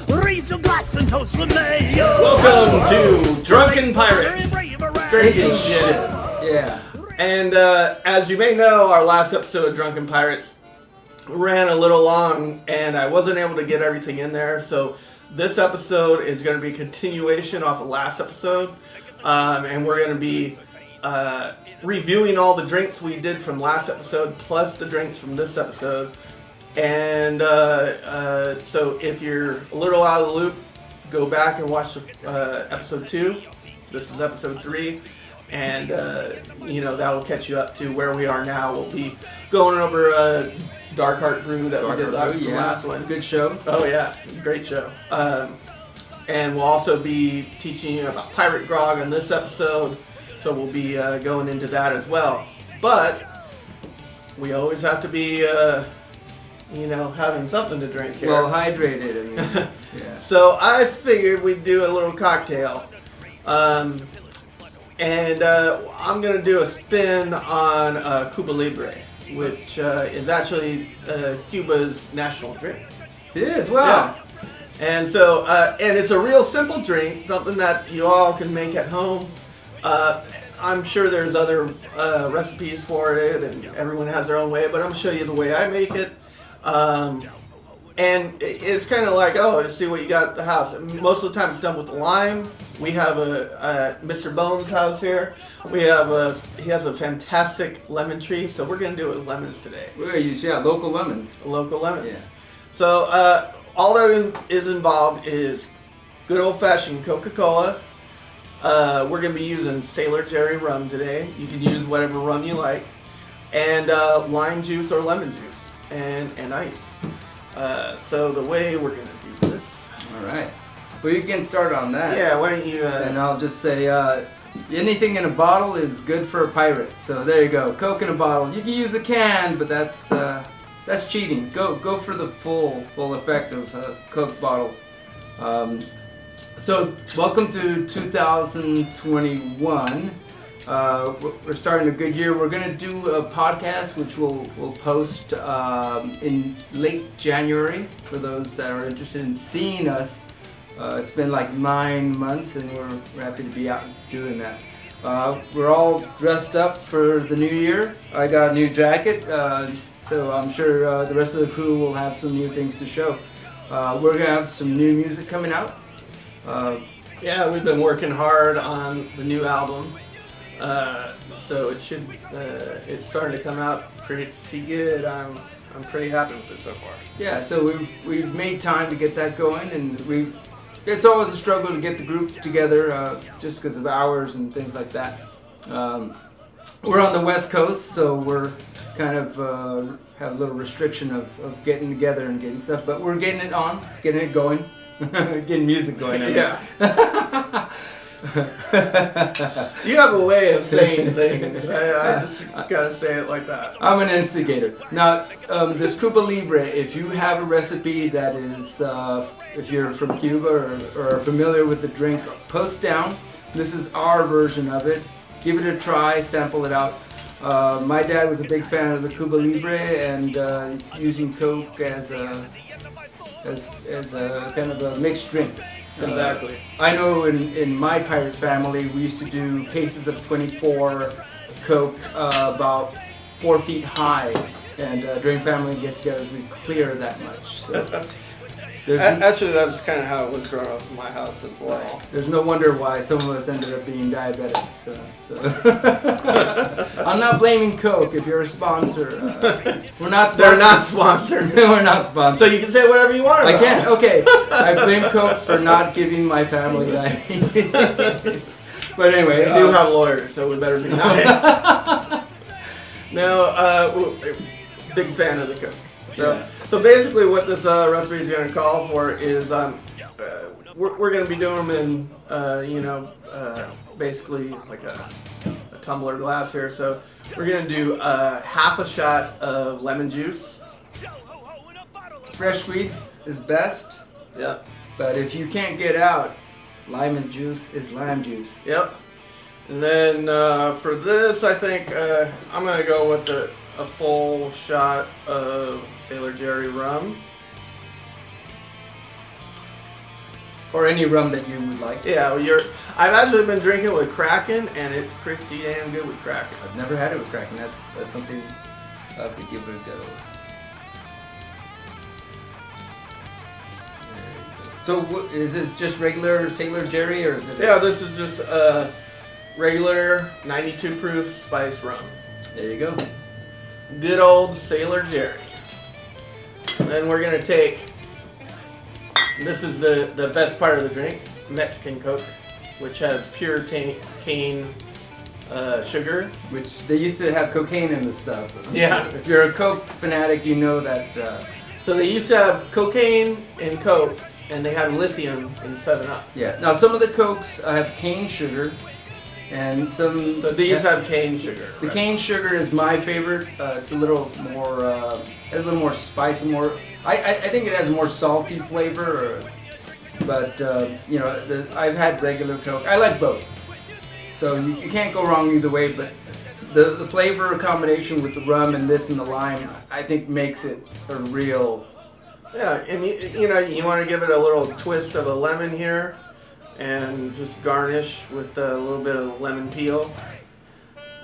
Raise your glass and toast the mayo. Welcome to Drunken Pirates. Drinking shit. Yeah. And as you may know, our last episode of Drunken Pirates ran a little long, and I wasn't able to get everything in there. So this episode is going to be a continuation off the last episode, and we're going to be reviewing all the drinks we did from last episode, plus the drinks from this episode. And so if you're a little out of the loop, go back and watch episode 2. This is episode 3. And, that will catch you up to where we are now. We'll be going over DarkHeart brew that we did the last one. Good show. Oh, yeah. Great show. And we'll also be teaching you about pirate grog in this episode. So we'll be going into that as well. But we always have to be... having something to drink here. Well hydrated, yeah. So I figured we'd do a little cocktail. I'm going to do a spin on Cuba Libre, which is actually Cuba's national drink. It is, wow. Yeah. And so, and it's a real simple drink, something that you all can make at home. I'm sure there's other recipes for it, and everyone has their own way, but I'm going to show you the way I make it. And it's kind of like, just see what you got at the house. Most of the time it's done with lime. We have a Mr. Bones house here. He has a fantastic lemon tree, so we're going to do it with lemons today. We're going to use, local lemons. Local lemons. Yeah. So all that is involved is good old-fashioned Coca-Cola. We're going to be using Sailor Jerry rum today. You can use whatever rum you like. And lime juice or lemon juice. And ice. So the way we're going to do this. All right. Well, you can start on that. Yeah, why don't you... And I'll just say, anything in a bottle is good for a pirate. So there you go. Coke in a bottle. You can use a can, but that's cheating. Go for the full effect of a Coke bottle. So welcome to 2021. We're starting a good year. We're going to do a podcast which we'll post in late January for those that are interested in seeing us. It's been like 9 months and we're happy to be out doing that. We're all dressed up for the new year. I got a new jacket, so I'm sure the rest of the crew will have some new things to show. We're going to have some new music coming out. Yeah, we've been working hard on the new album. So it should, it's starting to come out pretty good. I'm pretty happy with it so far. Yeah, so we've made time to get that going, and it's always a struggle to get the group together, just because of hours and things like that. We're on the West Coast, so we're kind of have a little restriction of getting together and getting stuff, but we're getting it going, getting music going. Yeah. You have a way of saying things. I just gotta say it like that. I'm an instigator. Now, this Cuba Libre, if you have a recipe that is, if you're from Cuba or are familiar with the drink, post down. This is our version of it. Give it a try, sample it out. My dad was a big fan of the Cuba Libre and using Coke as a kind of a mixed drink. Exactly. I know in my pirate family, we used to do cases of 24 Coke about 4 feet high, and during family get-togethers, we clear that much. So actually, that's kind of how it was growing up in my house as well. There's no wonder why some of us ended up being diabetics. I'm not blaming Coke if you're a sponsor. We're not sponsored. They're not sponsored. We're not sponsored. So you can say whatever you want about I can. Okay. I blame Coke for not giving my family diabetes. But anyway. They do have lawyers, so we better be nice. No, big fan of the Coke. So basically what this recipe is going to call for is we're going to be doing them in, basically like a tumbler glass here. So we're going to do half a shot of lemon juice. Fresh squeeze is best. Yep. But if you can't get out, lime juice is lime juice. Yep. And then for this, I think I'm going to go with a full shot of Sailor Jerry rum. or any rum that you would like. Yeah, well, I've actually been drinking with Kraken, and it's pretty damn good with Kraken. I've never had it with Kraken. That's something I have to give it a go. So is it just regular Sailor Jerry, or is it? Yeah, this is just regular 92 proof spice rum. There you go. Good old Sailor Jerry. And then we're gonna take. This is the best part of the drink, Mexican Coke, which has pure cane sugar. Which they used to have cocaine in the stuff. Yeah. If you're a Coke fanatic, you know that. So they used to have cocaine in Coke, and they had lithium in 7-Up. Yeah. Now some of the Cokes have cane sugar, and some. So these have cane sugar. The right? cane sugar is my favorite. It's a little more, has a little more spice and more. I think it has a more salty flavor. But you know, I've had regular Coke. I like both, so you can't go wrong either way. But the flavor combination with the rum and this and the lime, I think makes it a real. Yeah, and you know, you want to give it a little twist of a lemon here, and just garnish with a little bit of lemon peel,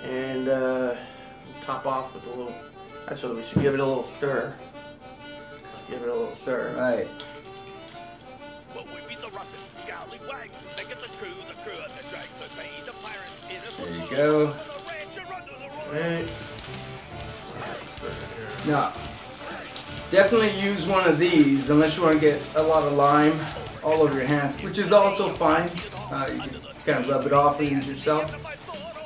and top off with a little. Actually, we should give it a little stir. Give it a little stir. Right. Well, we be the roughest scallywags who make it the crew that drags the bay, the pirates in a There you go. Right. Now, definitely use one of these unless you want to get a lot of lime all over your hands, which is also fine. You can kind of rub it off and use yourself.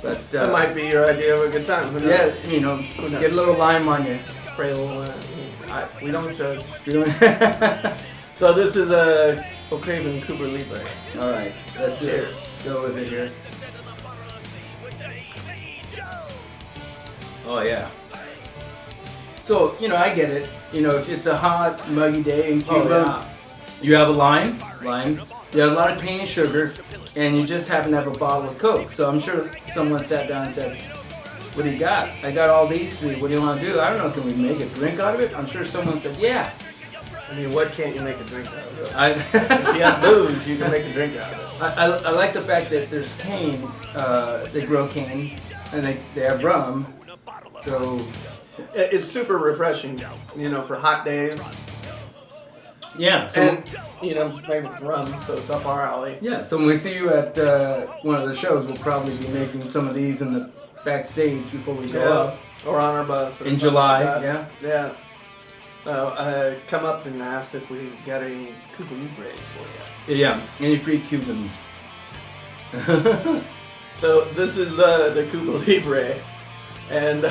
But That might be your idea of a good time. Who knows? yeah, you know, get a little lime on you. Spray a little. We don't judge. You know? So this is a O'Craven Cuba Libre. All right, that's it. Cheers. Go with it here. Oh yeah. So you know, I get it. You know, if it's a hot, muggy day in Cuba, you have a lime, limes. You have a lot of cane sugar, and you just happen to have a bottle of Coke. So I'm sure someone sat down and said, "What do you got? I got all these three. What do you want to do? I don't know. Can we make a drink out of it?" I'm sure someone said, "Yeah." I mean, what can't you make a drink out of? If I you have booze, you can make a drink out of it. I like the fact that there's cane. They grow cane, and they have rum. So It's super refreshing, you know, for hot days. yeah. So And, you know, maybe rum, so it's up our alley. yeah. So when we see you at one of the shows, we'll probably be making some of these in the backstage before we go up Or on our bus. Or in something July. like that. Yeah. Yeah. So, come up and ask if we got any Cuba Libres for you. Yeah. Any free Cubans? So this is the Cuba Libre, and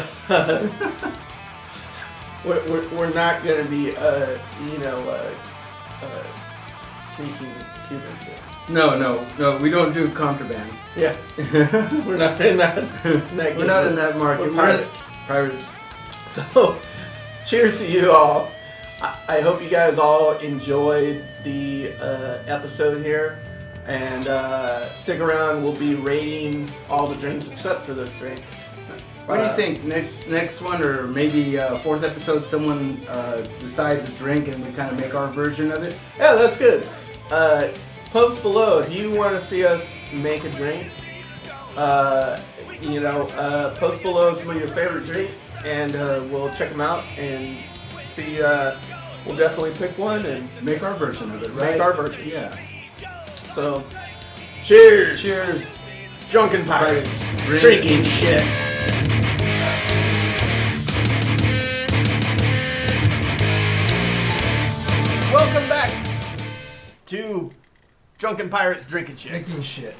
we're not going to be, sneaking Cubans in. No. We don't do contraband. Yeah, we're not in that. We're not in that market. We're pirates. Pirates. So, cheers to you all. I hope you guys all enjoyed the episode here. And stick around, we'll be rating all the drinks except for this drink. What do you think? Next one, or maybe fourth episode, someone decides a drink and we kind of make our version of it? Yeah, that's good. Post below if you want to see us make a drink. Post below some of your favorite drinks, and we'll check them out and see. We'll definitely pick one and Make our version of it, right? make our version. Yeah. So, cheers! Cheers. Drunken Pirates. Drink. Drinking shit. Welcome back to Drunken Pirates Drinking Shit. Drinking shit.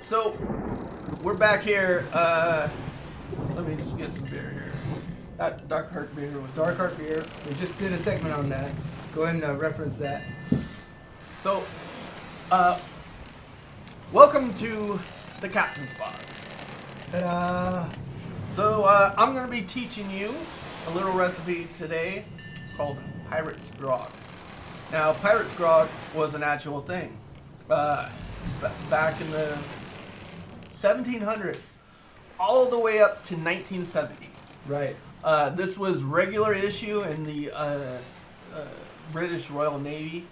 So, we're back here. Let me just get some beer here. That DarkHeart beer with DarkHeart beer. We just did a segment on that. Go ahead and reference that. So, welcome to the Captain's Bar. Ta-da! So, I'm going to be teaching you a little recipe today called Pirate's Grog. Now, Pirate's Grog was an actual thing. Back in the 1700s, all the way up to 1970. Right. This was regular issue in the British Royal Navy.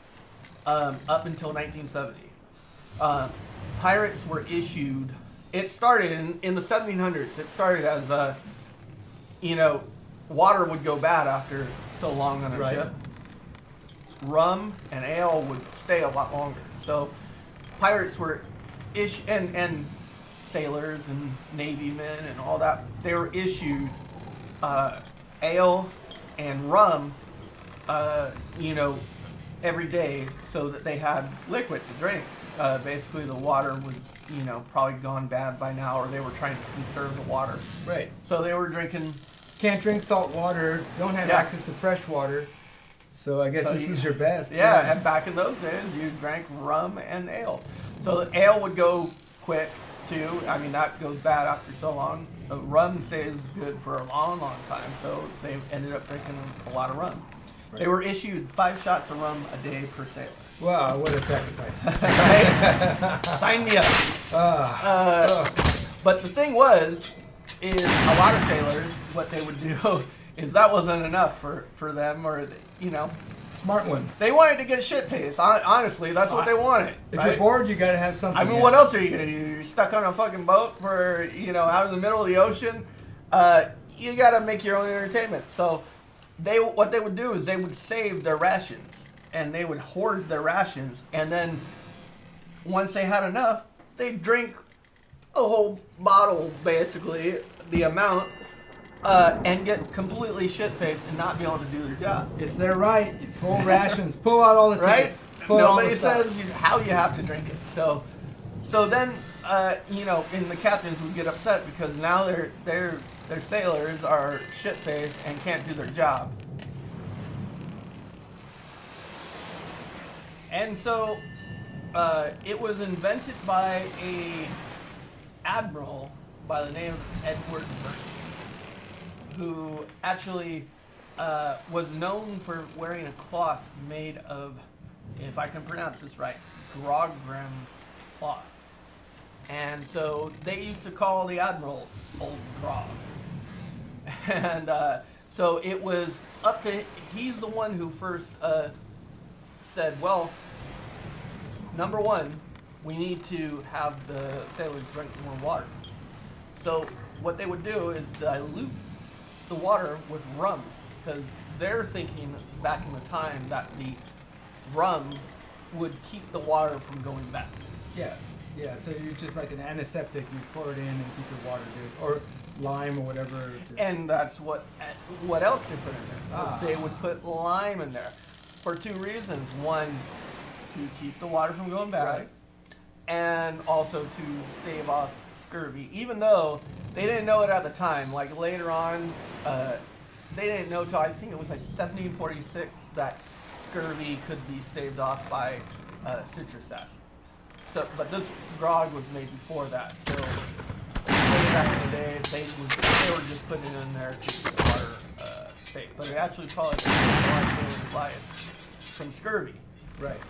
up until 1970. Pirates were issued. It started in the 1700s. It started as water would go bad after so long on a ship. Rum and ale would stay a lot longer. So pirates were and sailors and navy men and all that. They were issued ale and rum, every day, so that they had liquid to drink. Basically, the water was, probably gone bad by now, or they were trying to conserve the water. Right. So they were drinking. Can't drink salt water. Don't have access to fresh water. So I guess this is your best. Yeah, and back in those days, you drank rum and ale. So the ale would go quick, too. I mean, that goes bad after so long. Rum stays good for a long, long time, so they ended up drinking a lot of rum. Right. They were issued 5 shots of rum a day per sailor. Wow, what a sacrifice. Right? Sign me up. But the thing is a lot of sailors, what they would do is that wasn't enough for them, or, smart ones. They wanted to get shit-faced. Honestly, that's what they wanted. If you're bored, you gotta have something. I mean, what else are you gonna do? You're stuck on a fucking boat for, out in the middle of the ocean. You gotta make your own entertainment. So what they would do is they would save their rations, and they would hoard their rations, and then once they had enough, they'd drink a whole bottle, basically, the amount, and get completely shit-faced and not be able to do their job. It's their right. Full rations. Pull out all the tickets. Pull Nobody all the says how you have to drink it. So then, and the captains would get upset because now their sailors are shit-faced and can't do their job. And so it was invented by a admiral by the name of Edward Brewing, who actually was known for wearing a cloth made of, if I can pronounce this right, grog cloth. And so they used to call the admiral Old Grog. And so it was up to, he's the one who first said, well, number one, we need to have the sailors drink more water. So what they would do is dilute the water with rum, because they're thinking back in the time that the rum would keep the water from going bad. Yeah, so you're just like an antiseptic, you pour it in and keep your water good, or lime or whatever. And that's what else they put in there. They would put lime in there for 2 reasons. One, to keep the water from going bad, right, and also to stave off scurvy, even though they didn't know it at the time. Like later on, they didn't know till I think it was like 1746 that scurvy could be staved off by citrus acid. So, but this grog was made before that. So way back in the day, they were just putting it in there to keep the water safe. But it actually probably saved lives from scurvy. Right.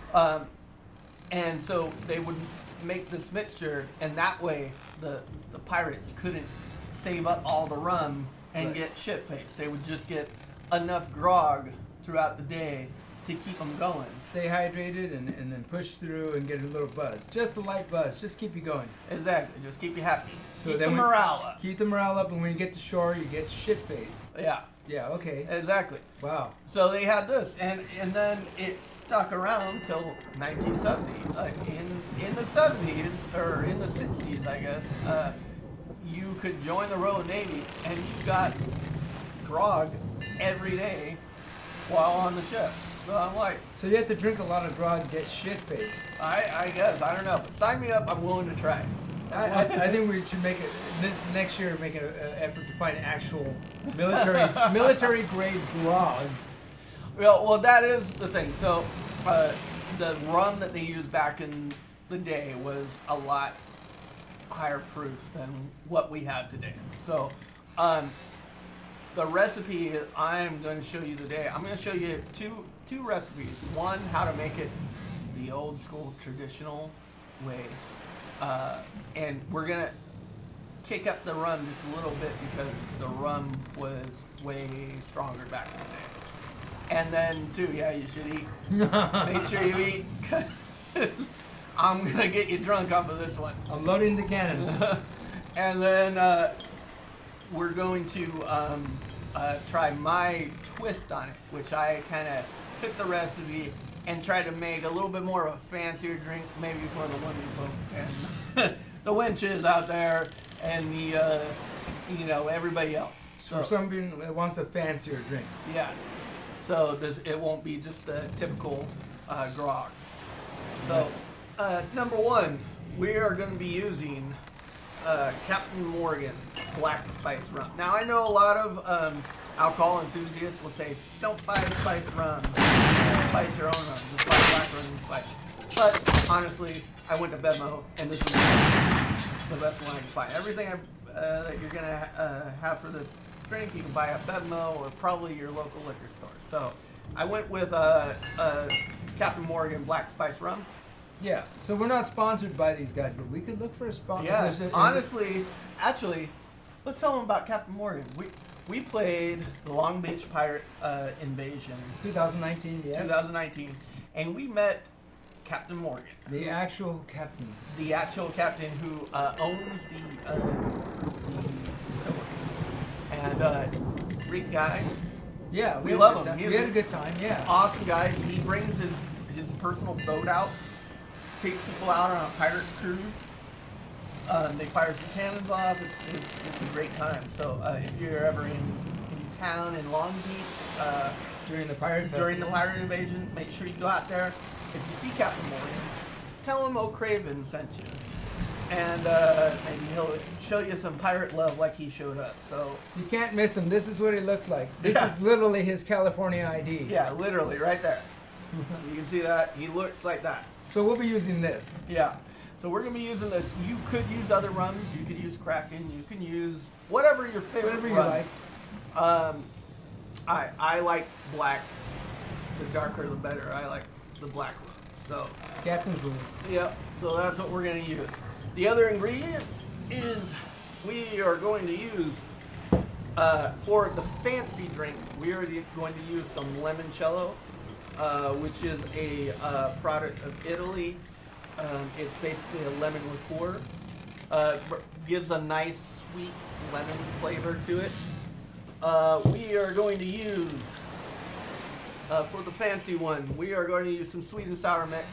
And so they would make this mixture, and that way the pirates couldn't save up all the rum and get shit-faced. They would just get enough grog throughout the day to keep them going. Stay hydrated and then push through and get a little buzz. Just a light buzz. Just keep you going. Exactly. Just keep you happy. So keep then the morale up. Keep the morale up, and when you get to shore, you get shit-faced. Yeah. Yeah, okay. Exactly. Wow. So they had this, and then it stuck around till 1970. In the 70s, or in the 60s, I guess, you could join the Royal Navy, and you got grog every day while on the ship. So I'm like... So you have to drink a lot of grog and get shit-faced. I guess. I don't know. But sign me up. I'm willing to try. I think we should make it next year. Make an effort to find actual military grade grog. Well, that is the thing. So, the rum that they used back in the day was a lot higher proof than what we have today. So, the recipe I'm going to show you today, I'm going to show you two recipes. One, how to make it the old school traditional way. And we're going to kick up the rum just a little bit because the rum was way stronger back in the day. And then, too, yeah, you should eat. Make sure you eat. 'Cause I'm going to get you drunk off of this one. I'm loading the cannon. And then we're going to try my twist on it, which I kind of took the recipe and tried to make a little bit more of a fancier drink, maybe for the women folk and the wenches out there and the, everybody else. For somebody that wants a fancier drink. Yeah. So it won't be just a typical grog. So, number one, we are going to be using Captain Morgan Black Spice Rum. Now, I know a lot of alcohol enthusiasts will say, don't buy spice rum. Spice your own rum. Just buy black rum and spice. But, honestly, I went to Bevmo, and this is the best one I can find. Everything that you're going to have for this drink, you can buy at Bevmo or probably your local liquor store. So, I went with Captain Morgan Black Spice Rum. Yeah, so we're not sponsored by these guys, but we could look for a sponsor. Yeah, honestly, actually, let's tell them about Captain Morgan. We played the Long Beach Pirate Invasion. 2019, yes. 2019, and we met Captain Morgan. The actual captain. The actual captain who owns the distillery. And great guy. Yeah, we love him. We had a good time, yeah. Awesome guy. He brings his personal boat out. Take people out on a pirate cruise. They fire some cannons off. It's a great time. So if you're ever in town in Long Beach during the pirate invasion, make sure you go out there. If you see Captain Morgan, tell him O'Craven sent you, and maybe he'll show you some pirate love like he showed us. So you can't miss him. This is what he looks like. This is literally his California ID. Yeah, literally right there. You can see that. He looks like that. So we'll be using this. Yeah. So we're going to be using this. You could use other rums. You could use Kraken. You can use whatever your favorite Whatever you rum. I like black. The darker the better. I like the black rum. So Captain's rules. Yep. So that's what we're going to use. The other ingredients is we are going to use for the fancy drink. We are going to use some limoncello. Which is a product of Italy. It's basically a lemon liqueur. Gives a nice sweet lemon flavor to it. We are going to use, for the fancy one, we are going to use some sweet and sour mix,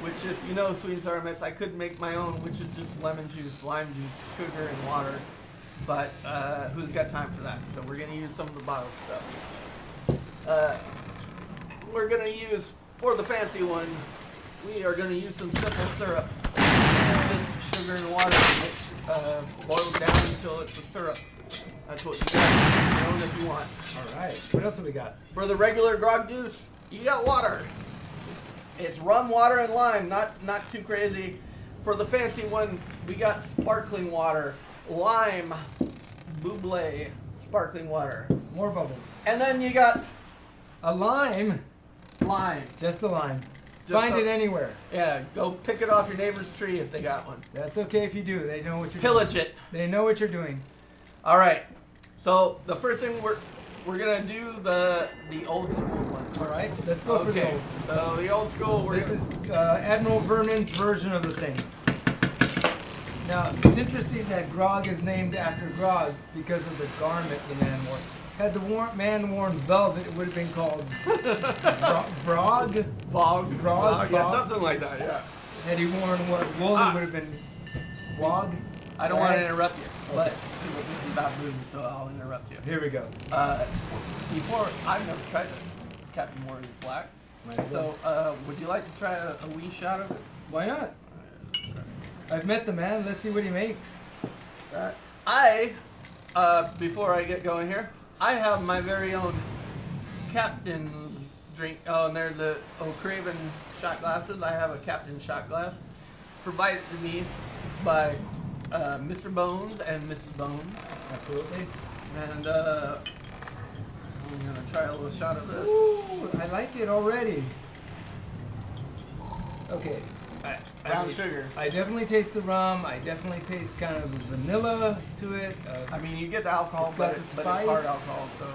which if you know sweet and sour mix, I could make my own, which is just lemon juice, lime juice, sugar, and water. But who's got time for that? So we're going to use some of the bottled stuff. We're going to use, for the fancy one, we are going to use some simple syrup. Just sugar and water boiled down until it's a syrup. That's what you got if you want. All right. What else have we got? For the regular grog juice, you got water. It's rum, water, and lime. Not too crazy. For the fancy one, we got sparkling water, lime, buble, sparkling water. More bubbles. And then you got a lime. Lime. Just a lime. Find it anywhere. Yeah, go pick it off your neighbor's tree if they got one. That's okay if you do. They know what you're Pillage doing. it. They know what you're doing. All right. So the first thing we're gonna do the old school one. All right. Let's go for the old. So the old school. This is Admiral Vernon's version of the thing. Now it's interesting that grog is named after grog because of the garment the man wore. Had the man worn velvet, it would have been called Vrog? Vrog? Yeah, something like that, yeah. Had he worn what wool, it would have been Wog? I don't want to interrupt you, but this is about booze, so I'll interrupt you. Here we go. Before, I've never tried this Captain Morgan's Black. So, would you like to try a wee shot of it? Why not? I've met the man. Let's see what he makes. Before I get going here, I have my very own Captain's drink. Oh, and they're the O'Craven shot glasses. I have a Captain shot glass provided to me by Mr. Bones and Mrs. Bones. Absolutely. And I'm going to try a little shot of this. Ooh, I like it already. Okay. Brown sugar. I definitely taste the rum. I definitely taste kind of vanilla to it. I mean, you get the alcohol, but it's hard alcohol, so.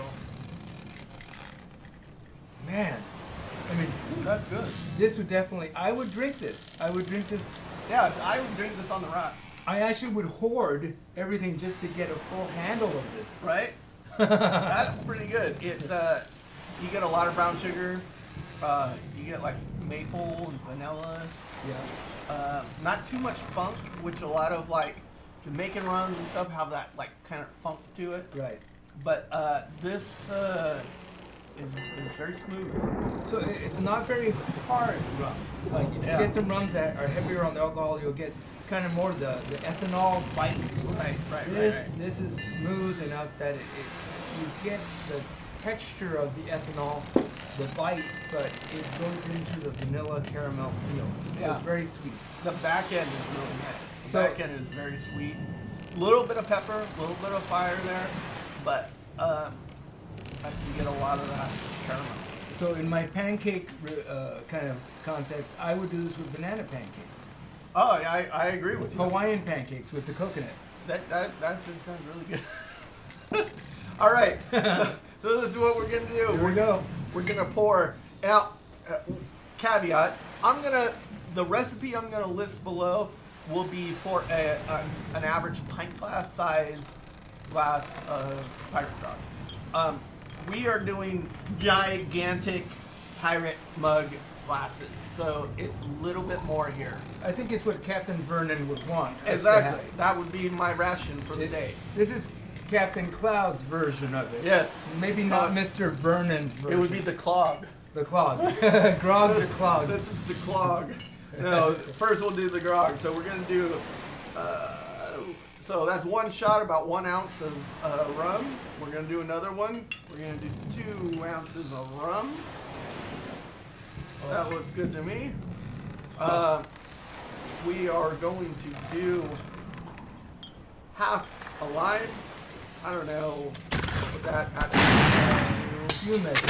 Man, I mean, That's good. this would definitely. I would drink this. I would drink this. Yeah, I would drink this on the rocks. I actually would hoard everything just to get a full handle of this. Right? That's pretty good. It's you get a lot of brown sugar. You get like maple and vanilla. Yeah. Not too much funk, which a lot of like Jamaican rums and stuff have that like kind of funk to it. Right. But this is very smooth. So it's not very hard rum. Like if Yeah. you get some rums that are heavier on the alcohol, you'll get kind of more the ethanol bite. Right. This is smooth enough that you get the texture of the ethanol, the bite, but it goes into the vanilla caramel feel. Yeah. It's very sweet. The back end is really nice. The So- back end is very sweet. Little bit of pepper, a little bit of fire there, but you get a lot of that caramel. So in my pancake kind of context, I would do this with banana pancakes. Oh, yeah, I agree with you. Hawaiian pancakes with the coconut. That sounds really good. All right, so this is what we're gonna do. Here we go. We're gonna pour out. Caveat: the recipe I'm gonna list below will be for an average pint glass size glass of pirate grog. We are doing gigantic pirate mug glasses, so it's a little bit more here. I think it's what Captain Vernon would want. us to Exactly. have. That would be my ration for the day. This is Captain Cloud's version of it. Yes. Maybe not Mr. Vernon's version. It would be the clog. the clog. Grog the clog. This is the clog. No, first we'll do the grog. So we're gonna do. So that's one shot, about 1 ounce of rum. We're gonna do another one. We're gonna do 2 ounces of rum. That looks good to me. We are going to do half a lime. I don't know what that actually You measure.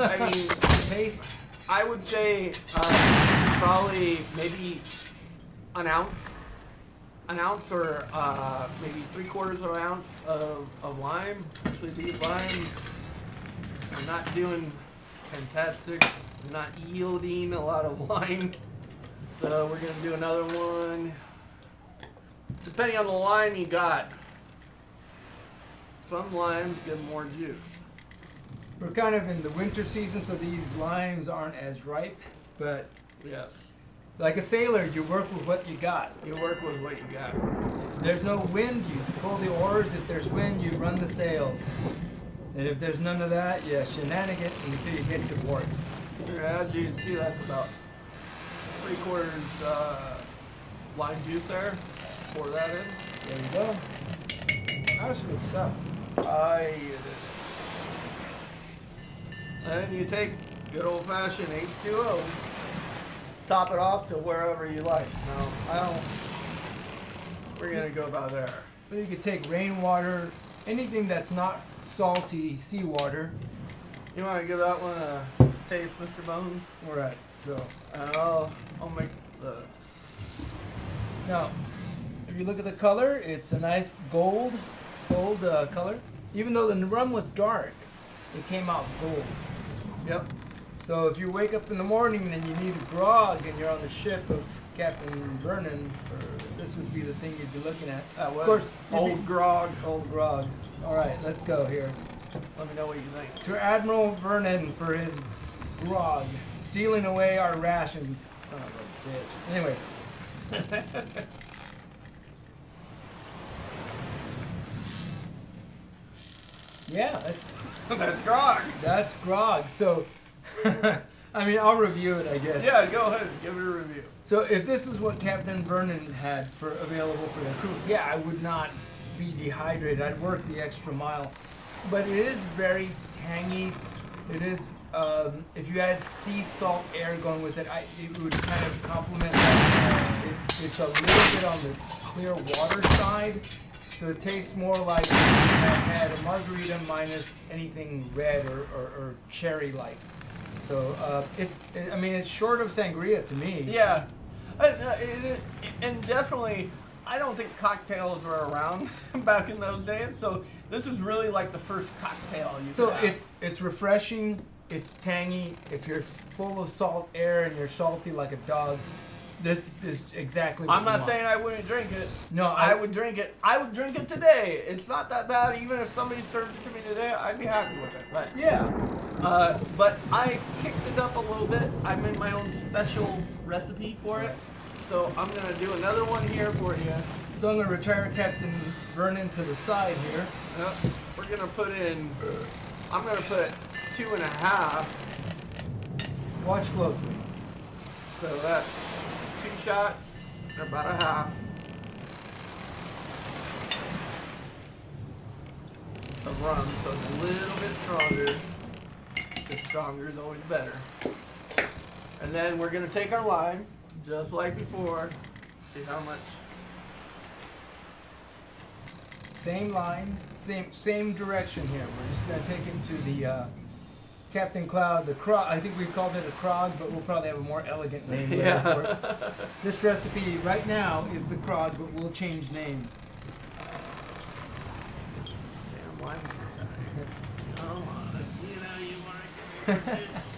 I mean, taste. I would say probably maybe an ounce or maybe 3/4 of an ounce of lime. Actually, these limes are not doing fantastic. They're not yielding a lot of lime. So we're gonna do another one. Depending on the lime you got. Some limes give more juice. We're kind of in the winter season, so these limes aren't as ripe. But Yes. like a sailor, you work with what you got. You work with what you got. If there's no wind, you pull the oars. If there's wind, you run the sails. And if there's none of that, you shenanigan until you get to port. As you can see, that's about 3/4 lime juice there. Pour that in. There you go. That's good stuff. And you take good old-fashioned H2O. Top it off to wherever you like. No, I don't. We're gonna go about there. Well, you could take rainwater, anything that's not salty seawater. You want to give that one a taste, Mr. Bones? All right. So And I'll make the. now, if you look at the color, it's a nice gold color. Even though the rum was dark, it came out gold. Yep. So if you wake up in the morning and you need a grog and you're on the ship of Captain Vernon, this would be the thing you'd be looking at. Of course, Old grog. old grog. All right, let's go here. Let me know what you think. To Admiral Vernon for his grog, stealing away our rations. Son of a bitch. Anyway. Yeah, That's grog. that's grog. So, I mean, I'll review it, I guess. Yeah, go ahead. Give it a review. So if this is what Captain Vernon had available for the crew, yeah, I would not be dehydrated. I'd work the extra mile. But it is very tangy. It is, if you add sea salt air going with it, it would kind of complement that. It's a little bit on the clear water side. So it tastes more like you had a margarita minus anything red or cherry-like. So it's short of sangria to me. Yeah. And definitely, I don't think cocktails were around back in those days. So this is really like the first cocktail you So could have. it's refreshing. It's tangy. If you're full of salt air and you're salty like a dog, this is exactly what I'm you not want. saying I wouldn't drink it. No, I would drink it. I would drink it today. It's not that bad. Even if somebody served it to me today, I'd be happy with it. Right. Yeah. But I kicked it up a little bit. I made my own special recipe for it. So I'm going to do another one here for you. So I'm going to retire Captain Vernon to the side here. We're going to put in, I'm going to put 2.5. Watch closely. So that's 2 shots, about a half. Of rum, so it's a little bit stronger. The stronger is always better. And then we're going to take our lime, just like before. See how much. Same lines, same direction here. We're just going to take it to the Captain Cloud, the Krog. I think we called it a Krog, but we'll probably have a more elegant name later for it. This recipe right now is the Krog, but we'll change name. Damn lime. Come on, you know you want to get this.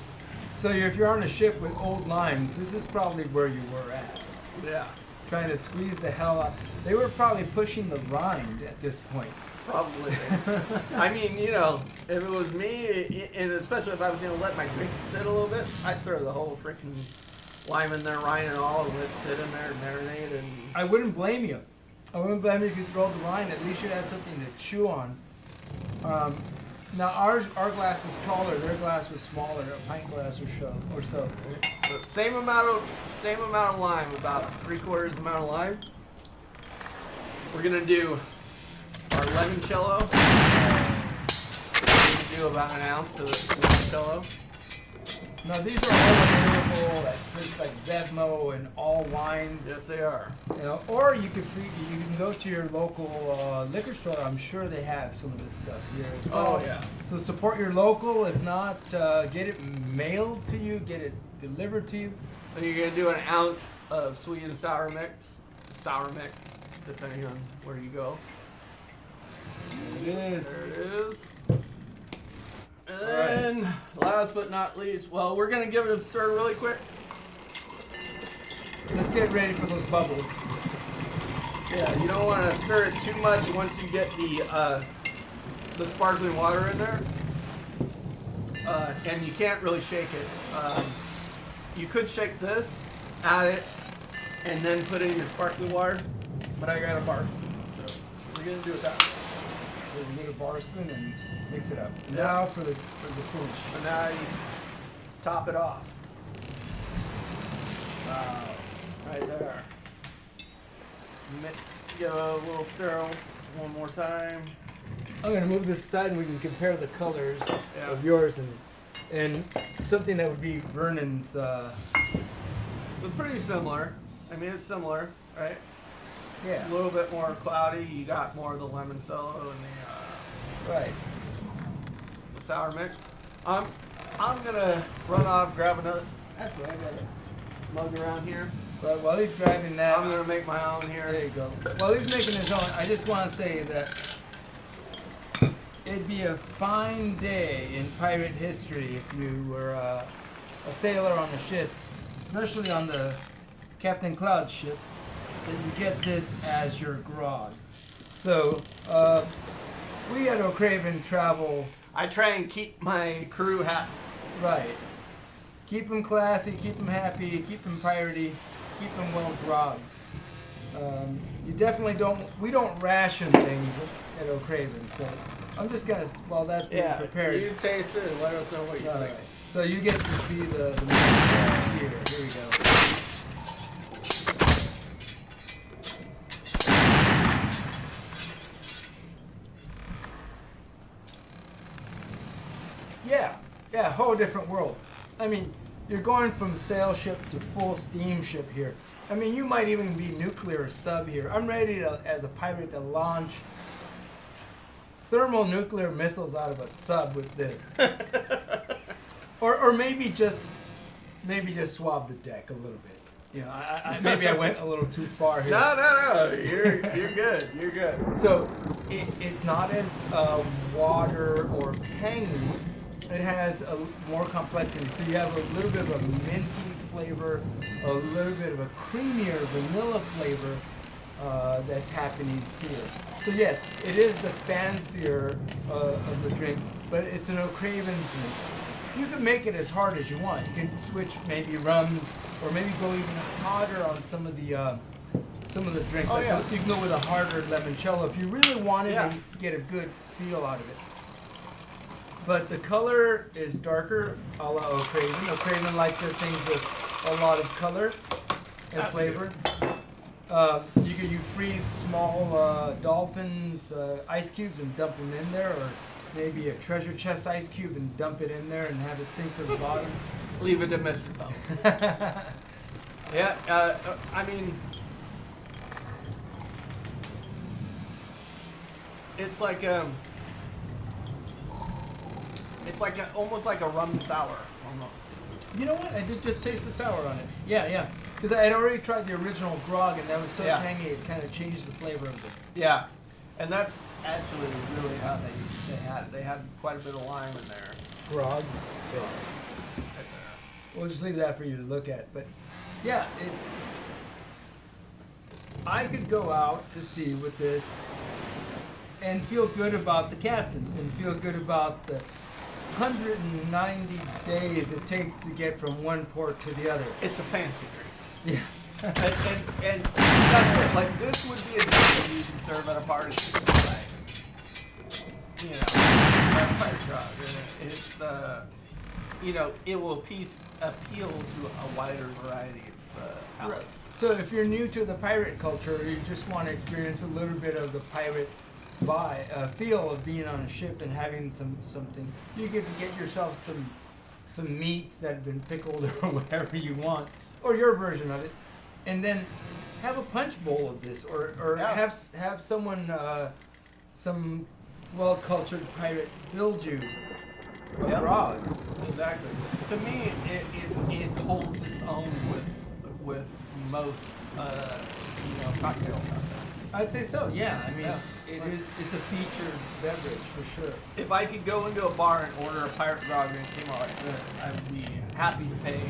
So if you're on a ship with old limes, this is probably where you were at. Yeah, Trying to squeeze the hell out. They were probably pushing the rind at this point. probably. I mean, you know, if it was me, and especially if I was going to let my drink sit a little bit, I'd throw the whole freaking lime in there, rind and all, and let it sit in there and marinate. And I wouldn't blame you. I wouldn't blame you if you throw the rind. At least you'd have something to chew on. Now our glass is taller. Their glass was smaller, a pint glass or so. so same amount of lime, about 3/4 amount of lime. We're gonna do our limoncello. We're gonna do about 1 ounce of limoncello. Now these are all available at places like Vedmo and All Wines. Yes, they are. You know, or you can go to your local liquor store. I'm sure they have some of this stuff here as well. Oh yeah. So support your local. If not, get it mailed to you. Get it delivered to you. So you're gonna do 1 ounce of sweet and sour mix, depending on where you go. It is. There it is. And then, last but not least, well, we're gonna give it a stir really quick. Let's get ready for those bubbles. Yeah, you don't want to stir it too much once you get the sparkling water in there. And you can't really shake it. You could shake this, add it, and then put in your sparkling water. But I got a bar spoon, so we're gonna do it that way. So we get a bar spoon and mix it up. Yeah. Now for the finish. So now you top it off. Wow. Right there. Give it a little stir one more time. I'm gonna move this aside and we can compare the colors Yeah. of yours and something that would be Vernon's. It's pretty similar. I mean, it's similar, right? Yeah. A little bit more cloudy. You got more of the limoncello and Right. the sour mix. I'm gonna run off, grab another. Actually, I got a mug around here. But while he's grabbing that, I'm gonna make my own here. there you go. While he's making his own, I just want to say that it'd be a fine day in pirate history if you were a sailor on a ship, especially on the Captain Cloud ship, that you get this as your grog. So, we at O'Craven travel I try and keep my crew happy. right. Keep them classy, keep them happy, keep them piratey, keep them well grogged. You definitely we don't ration things at O'Craven, so I'm just gonna, while that's being Yeah, prepared. you taste it and let us know what you All think. right. So you get to see the glass here. Here we go. Yeah, whole different world. I mean, you're going from sail ship to full steamship here. I mean, you might even be nuclear sub here. I'm ready to, as a pirate, to launch thermonuclear missiles out of a sub with this. or maybe just swab the deck a little bit. You know, maybe I went a little too far here. No. You're good. You're good. So it's not as water or tangy it has a more complexity. So you have a little bit of a minty flavor, a little bit of a creamier vanilla flavor that's happening here. So yes, it is the fancier of the drinks, but it's an O'Craven drink. You can make it as hard as you want. You can switch maybe rums, or maybe go even hotter on some of the drinks. Oh, like yeah. you can go with a harder limoncello if you really wanted to get a good feel out of it. But the color is darker, a la O'Craven. O'Craven likes their things with a lot of color and flavor. You freeze small dolphins, ice cubes, and dump them in there, or maybe a treasure chest ice cube and dump it in there and have it sink to the bottom. Leave it to Mr. Bones. Yeah, I mean, it's like almost like a rum sour, almost. You know what? I did just taste the sour on it. Yeah. Because I had already tried the original grog, and that was so tangy, it kind of changed the flavor of this. Yeah, and that's actually really how they had it. They had quite a bit of lime in there. Grog? Yeah. We'll just leave that for you to look at. But yeah, I could go out to sea with this and feel good about the captain and feel good about the 190 days it takes to get from one port to the other. It's a fancy drink. Yeah. and that's it. Like, this would be a drink that you can serve at a party. Like, you know, a pirate grog. It's it will appeal to a wider variety of palates. Right. So if you're new to the pirate culture, or you just want to experience a little bit of the pirate feel of being on a ship and having something, you can get yourself some meats that have been pickled or whatever you want, or your version of it, and then have a punch bowl of this, or have someone, some well-cultured pirate build you a grog. Exactly. To me, it holds its own with most cocktail content. I'd say so. Yeah. I mean, it's a featured beverage for sure. If I could go into a bar and order a pirate grog and it came out like this, I'd be happy to pay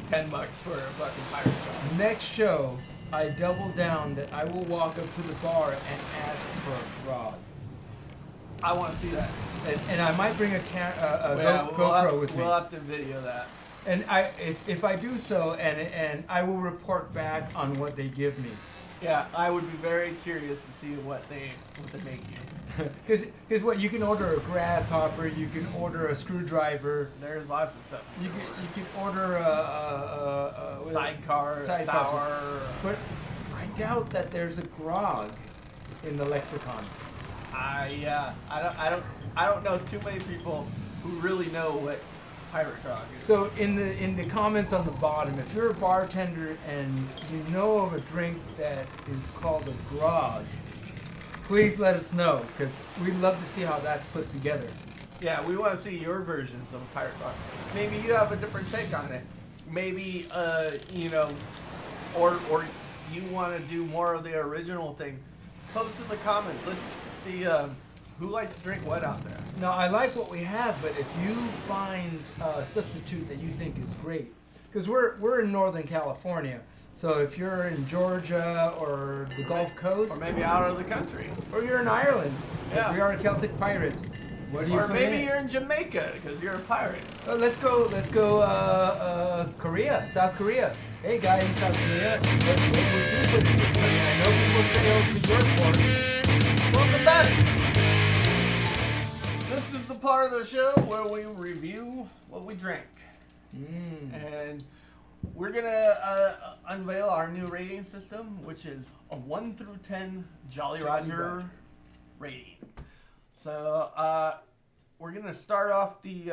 $10 for a fucking pirate grog. Next show, I double down that I will walk up to the bar and ask for a grog. I want to see that. And I might bring a GoPro with me. We'll have to video that. And if I do so, and I will report back on what they give me. Yeah, I would be very curious to see what they make you. Because what, you can order a grasshopper, you can order a screwdriver. There's lots of stuff. You can order a sidecar, sour. But I doubt that there's a grog in the lexicon. I don't know too many people who really know what pirate grog is. So in the comments on the bottom, if you're a bartender and you know of a drink that is called a grog, please let us know, because we'd love to see how that's put together. Yeah, we want to see your versions of a pirate grog. Maybe you have a different take on it. Maybe or you want to do more of the original thing. Post in the comments. Let's see who likes to drink what out there. No, I like what we have, but if you find a substitute that you think is great, because we're in Northern California, so if you're in Georgia or the Gulf Coast, or maybe out of the country, or you're in Ireland, because we are a Celtic pirate. What do you? Or maybe you're in Jamaica because you're a pirate. Let's go. Korea, South Korea. Hey guys in South Korea, what would you put in this? I mean, I know people sail to your port. Welcome back. This is the part of the show where we review what we drank. And we're going to unveil our new rating system, which is a 1 through 10 Jolly Roger rating. So we're going to start off the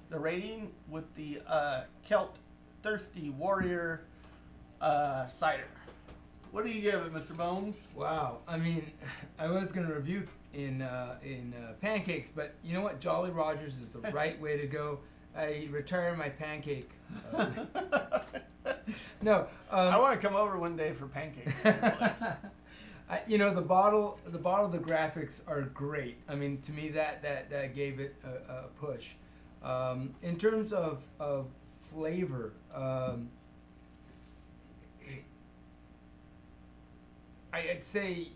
rating with the Celt Thirsty Warrior Cider. What do you give it, Mr. Bones? Wow. I mean, I was going to review in pancakes, but you know what? Jolly Rogers is the right way to go. I retire my pancake. No. I want to come over one day for pancakes. The bottle, the graphics are great. I mean, to me, that gave it a push. In terms of flavor, I'd say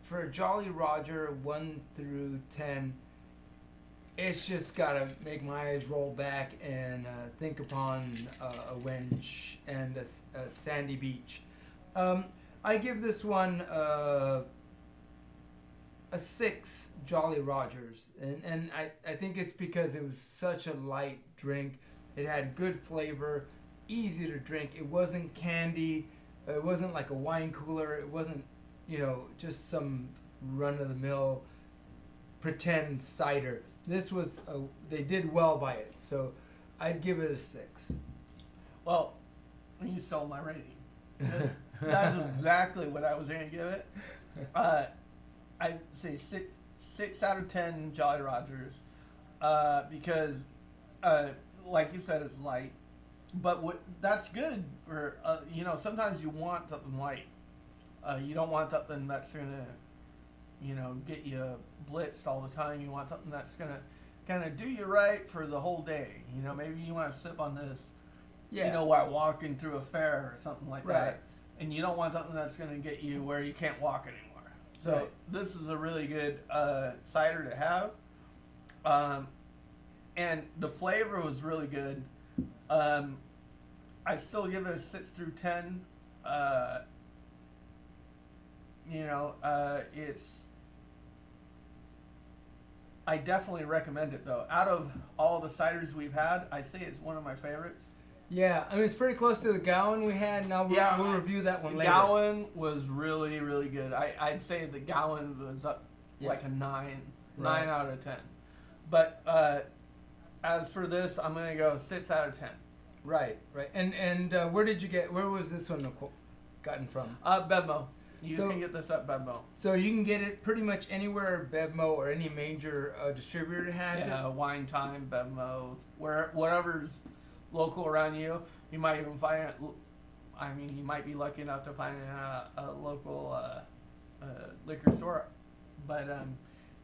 for a Jolly Roger 1 through 10, it's just gotta make my eyes roll back and think upon a wench and a sandy beach. I give this one a 6 Jolly Rogers, and I think it's because it was such a light drink. It had good flavor, easy to drink. It wasn't candy. It wasn't like a wine cooler. It wasn't, just some run-of-the-mill pretend cider. This was, they did well by it, so I'd give it a 6. Well, you stole my rating. That's exactly what I was going to give it. I'd say 6 out of 10 Jolly Rogers, because, like you said, it's light. But that's good for, sometimes you want something light. You don't want something that's going to, get you blitzed all the time. You want something that's going to kind of do you right for the whole day. Maybe you want to sip on this, while walking through a fair or something like that. And you don't want something that's going to get you where you can't walk anymore. So this is a really good cider to have. And the flavor was really good. I still give it a 6 through 10. I definitely recommend it though. Out of all the ciders we've had, I say it's one of my favorites. Yeah, I mean it's pretty close to the Gowan we had. Now we'll review that one later. Gowan was really, really good. I'd say the Gowan was up like a 9 out of 10. But as for this, I'm gonna go 6 out of 10. Right. And where was this one gotten from? Bevmo. You can get this at Bevmo. So you can get it pretty much anywhere Bevmo or any major distributor has it? Yeah, Wine Time, Bevmo, whatever's local around you. You might even find it, you might be lucky enough to find it in a local liquor store. But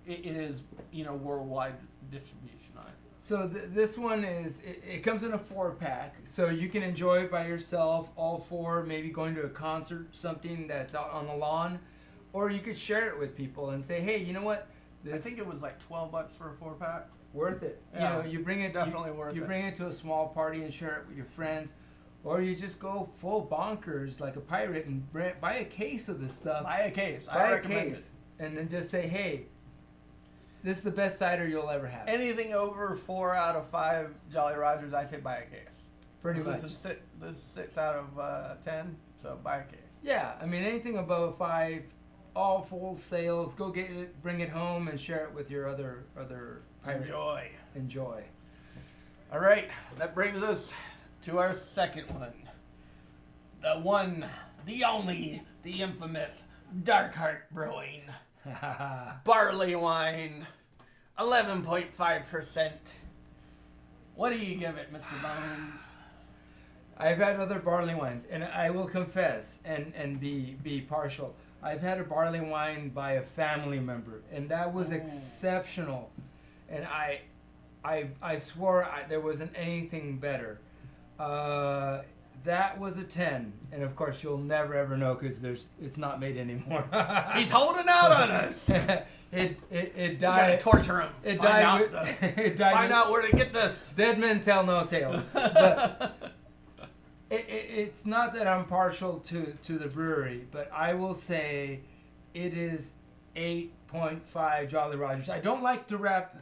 it is, worldwide distribution on it. So this one it comes in a 4-pack, so you can enjoy it by yourself, all 4, maybe going to a concert, something that's out on the lawn, or you could share it with people and say, hey, you know what? I think it was like $12 for a 4-pack. Worth it. Yeah, you bring it. Definitely worth it. You bring it to a small party and share it with your friends, or you just go full bonkers like a pirate and buy a case of this stuff. Buy a case. I recommend it. And then just say, hey, this is the best cider you'll ever have. Anything over 4 out of 5 Jolly Rogers, I say buy a case. Pretty much. This is 6 out of 10, so buy a case. Yeah, anything above 5, all full sales. Go get it, bring it home, and share it with your other pirates. Enjoy. All right, that brings us to our second one. The one, the only, the infamous DarkHeart Brewing. Barley wine, 11.5%. What do you give it, Mr. Bones? I've had other barley wines, and I will confess and be partial. I've had a barley wine by a family member, and that was exceptional. And I swore there wasn't anything better. That was a 10, and of course you'll never ever know because it's not made anymore. He's holding out on us. It died. We gotta torture him. It died. Find out where to get this. Dead men tell no tales. But it's not that I'm partial to the brewery, but I will say it is 8.5 Jolly Rogers. I don't like to rip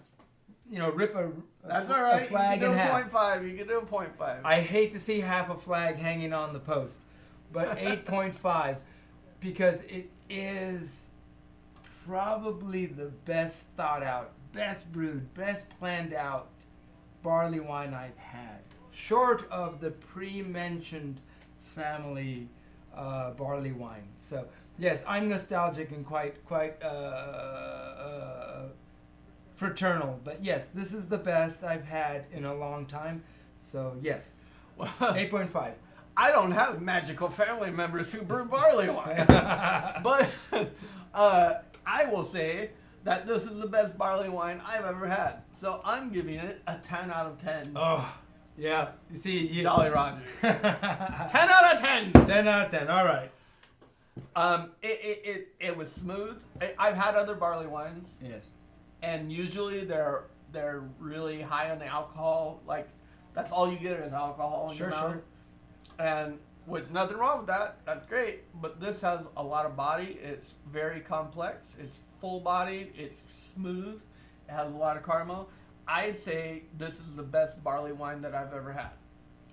That's all right. a flag in half. You can do a 0.5. I hate to see half a flag hanging on the post, but 8.5 because it is probably the best thought out, best brewed, best planned out barley wine I've had, short of the pre-mentioned family barley wine. So yes, I'm nostalgic and quite fraternal, but yes, this is the best I've had in a long time. So yes, 8.5. I don't have magical family members who brew barley wine, but I will say that this is the best barley wine I've ever had. So I'm giving it a 10 out of 10. Oh, yeah. You see, Jolly Rogers. 10 out of 10. 10 out of 10. All right. It was smooth. I've had other barley wines, Yes. and usually they're really high on the alcohol. Like that's all you get is alcohol in your mouth. Sure. And with nothing wrong with that. That's great. But this has a lot of body. It's very complex. It's full-bodied. It's smooth. It has a lot of caramel. I'd say this is the best barley wine that I've ever had.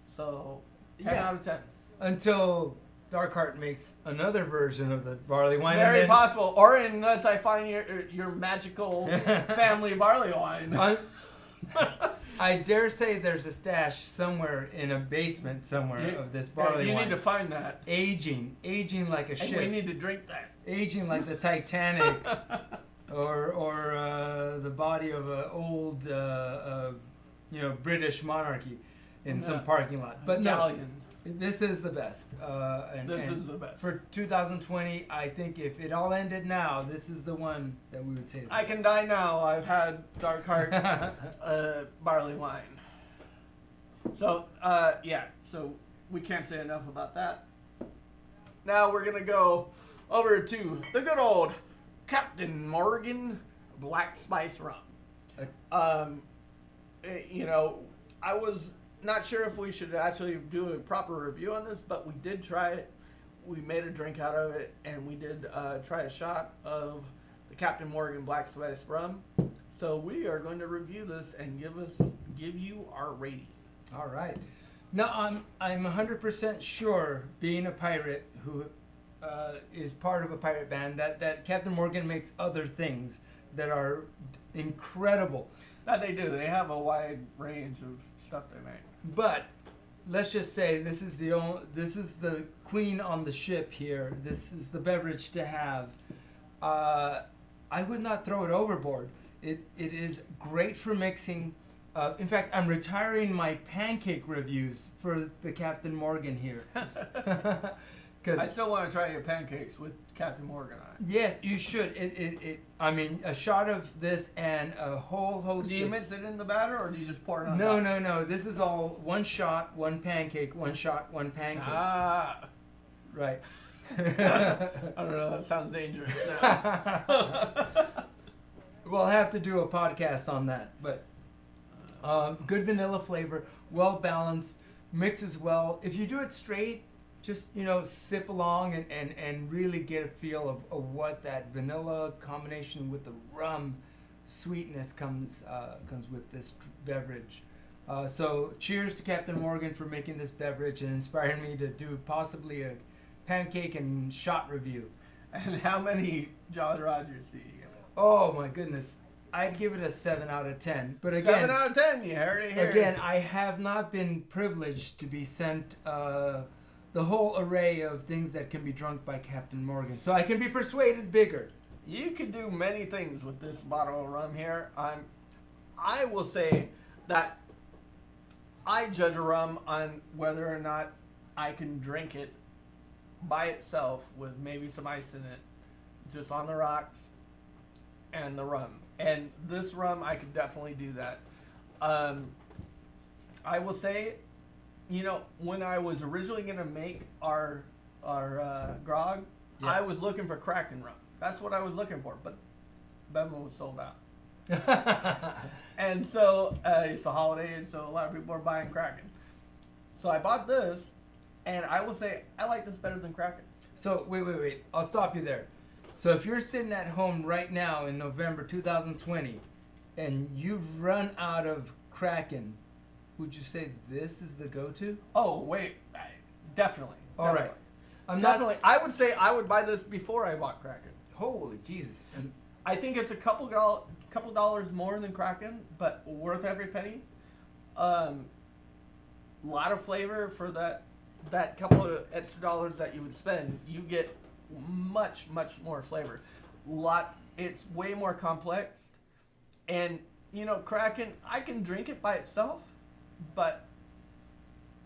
So 10 Yeah. out of 10. Until DarkHeart makes another version of the barley wine. Very and then, possible. Or unless I find your magical family barley wine. I dare say there's a stash somewhere in a basement somewhere of this barley you wine. need to find that. aging like a And ship. we need to drink that. Aging like the Titanic, or the body of an old, British monarchy in some parking lot. But no, Galleon. this is the best. This is the best. For 2020, I think if it all ended now, this is the one that we would say is the I can best. die now. I've had DarkHeart barley wine. So, so we can't say enough about that. Now we're going to go over to the good old Captain Morgan Black Spice Rum. I was not sure if we should actually do a proper review on this, but we did try it. We made a drink out of it, and we did try a shot of the Captain Morgan Black Spice Rum. So we are going to review this and give you our rating. All right. Now, I'm 100% sure, being a pirate who is part of a pirate band, that Captain Morgan makes other things that are incredible. That they do. They have a wide range of stuff they make. But let's just say this is the queen on the ship here. This is the beverage to have. I would not throw it overboard. It is great for mixing. In fact, I'm retiring my pancake reviews for the Captain Morgan here. I still want to try your pancakes with Captain Morgan on it. Yes, you should. I mean, a shot of this and a whole host. Do you of, mix it in the batter, or do you just pour it on? No. This is all one shot, one pancake, one shot, one pancake. Ah. Right. I don't know. That sounds dangerous. We'll have to do a podcast on that. But good vanilla flavor, well balanced, mixes well. If you do it straight, just sip along and really get a feel of what that vanilla combination with the rum sweetness comes with this beverage. So cheers to Captain Morgan for making this beverage and inspiring me to do possibly a pancake and shot review. And how many Jolly Rogers do you give it? Oh my goodness. I'd give it a 7 out of 10. But again, 7 out of 10, you heard it here. Again, I have not been privileged to be sent the whole array of things that can be drunk by Captain Morgan. So I can be persuaded bigger. You can do many things with this bottle of rum here. I will say that I judge a rum on whether or not I can drink it by itself with maybe some ice in it, just on the rocks, and the rum. And this rum, I could definitely do that. I will say, when I was originally going to make our grog, Yeah. I was looking for Kraken rum. That's what I was looking for, but Bevmo was sold out. And so it's a holiday, so a lot of people are buying Kraken. So I bought this, and I will say I like this better than Kraken. So wait. I'll stop you there. So if you're sitting at home right now in November 2020 and you've run out of Kraken, would you say this is the go-to? Oh, wait. Definitely. All right. Definitely. I would say I would buy this before I bought Kraken. Holy Jesus. And I think it's a couple dollars more than Kraken, but worth every penny. Lot of flavor for that couple of extra dollars that you would spend. You get much more flavor. It's way more complex. And Kraken, I can drink it by itself, but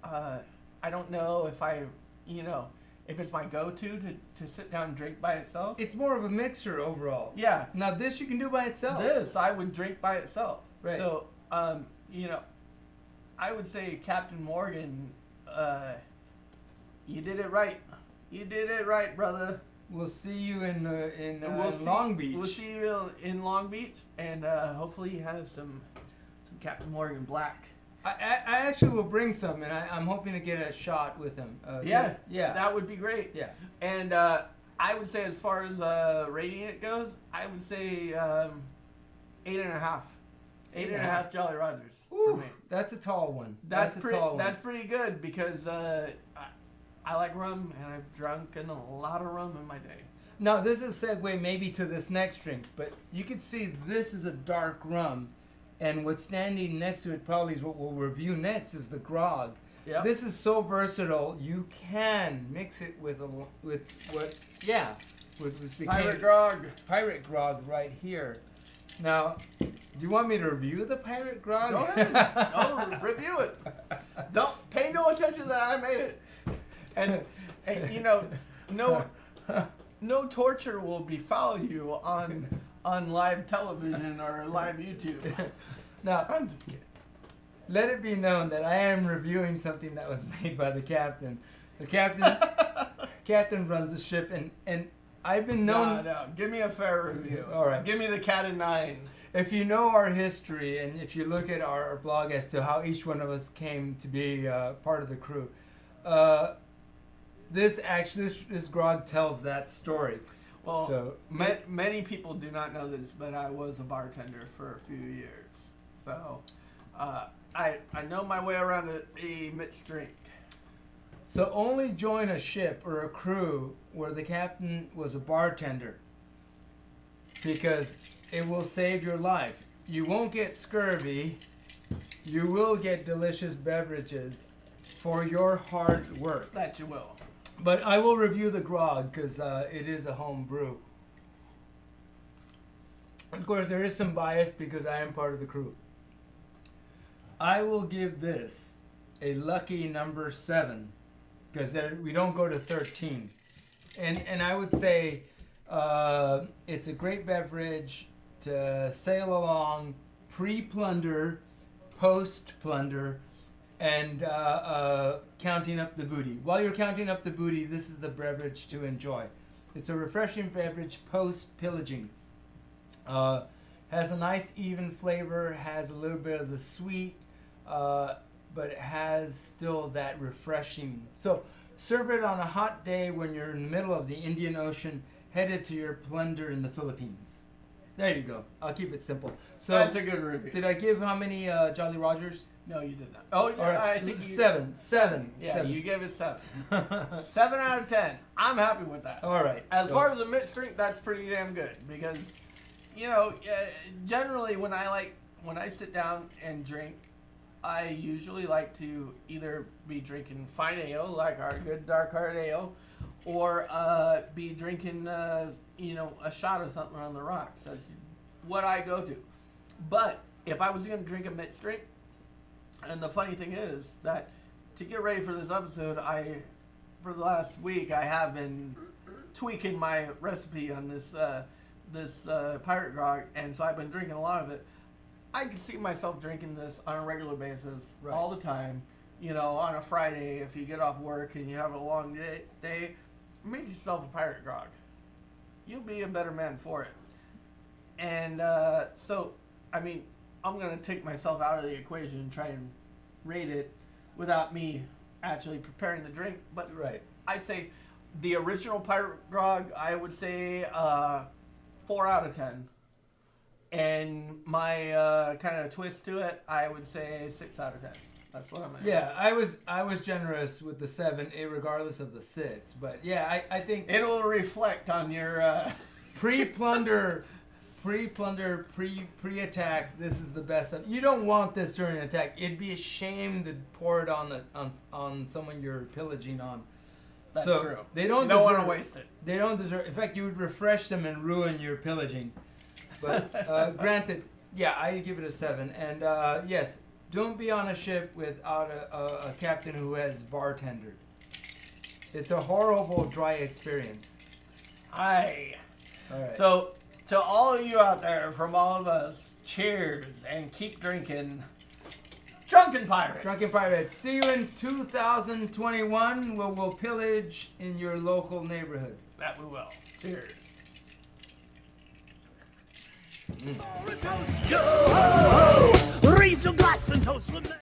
I don't know if if it's my go-to to sit down and drink by itself. It's more of a mixer overall. Yeah. Now this you can do by itself. This I would drink by itself. Right. So, you know, I would say Captain Morgan, you did it right. You did it right, brother. We'll see you in We'll Long Beach. We'll see you in Long Beach, and hopefully you have some Captain Morgan Black. I actually will bring some, and I'm hoping to get a shot with him. Yeah, yeah, that would be great. yeah. And I would say, as far as rating it goes, I would say 8.5. 8.5 Jolly Rogers. For Ooh, me. that's a tall one. That's a pretty. tall one. That's pretty good because I like rum, and I've drunken a lot of rum in my day. Now this is a segue maybe to this next drink, but you can see this is a dark rum, and what's standing next to it probably is what we'll review next is the grog. Yeah. This is so versatile. You can mix it with Pirate grog. pirate grog right here. Now, do you want me to review the pirate grog? Go ahead. No, review it. Don't pay no attention that I made it. And you know, no torture will befall you on live television or live YouTube. Now, I'm just kidding. let it be known that I am reviewing something that was made by the captain. The captain runs the ship, and I've been known. No, give me a fair review. All right. Give me the cat and nine. If you know our history, and if you look at our blog as to how each one of us came to be part of the crew, this grog tells that story. Well, So many people do not know this, but I was a bartender for a few years, so I know my way around a mixed drink. So only join a ship or a crew where the captain was a bartender, because it will save your life. You won't get scurvy. You will get delicious beverages for your hard work. That you will. But I will review the grog because it is a home brew. Of course, there is some bias because I am part of the crew. I will give this a lucky number 7 because we don't go to 13. And I would say it's a great beverage to sail along pre-plunder, post-plunder, and counting up the booty. While you're counting up the booty, this is the beverage to enjoy. It's a refreshing beverage post-pillaging. Has a nice even flavor, has a little bit of the sweet, but it has still that refreshing. So serve it on a hot day when you're in the middle of the Indian Ocean, headed to your plunder in the Philippines. There you go. I'll keep it simple. So That's a good review. did I give how many Jolly Rogers? No, you did not. Oh, yeah, All right. I think you... 7. Yeah, 7. you gave it 7. 7 out of 10. I'm happy with that. All right. As So- far as the mixed drink, that's pretty damn good because, you know, generally when I sit down and drink, I usually like to either be drinking fine ale like our good DarkHeart ale, or be drinking you know, a shot of something on the rocks. That's what I go to. But if I was going to drink a mixed drink, and the funny thing is that to get ready for this episode, for the last week I have been tweaking my recipe on this pirate grog, and so I've been drinking a lot of it. I can see myself drinking this on a regular basis, Right. all the time. You know, on a Friday, if you get off work and you have a long day, make yourself a pirate grog. You'll be a better man for it. And so, I mean, I'm going to take myself out of the equation and try and rate it without me actually preparing the drink. But Right. I say the original pirate grog, I would say 4 out of 10. And my kind of twist to it, I would say 6 out of 10. That's what I'm at. Yeah, I was generous with the 7, regardless of the 6. But yeah, I think It will reflect on your... pre-plunder, pre-attack. This is the best. You don't want this during an attack. It'd be a shame to pour it on someone you're pillaging on. That's so true. They don't. Don't want deserve, to waste it. They don't deserve. In fact, you would refresh them and ruin your pillaging. But granted, yeah, I give it a 7. And yes, don't be on a ship without a captain who has bartendered. It's a horrible dry experience. Aye. All right. So, to all of you out there, from all of us, cheers and keep drinking. Drunken Pirates. Drunken Pirates. See you in 2021 where we'll pillage in your local neighborhood. That we will. Cheers. Yo ho ho! Raise your glass and toast them.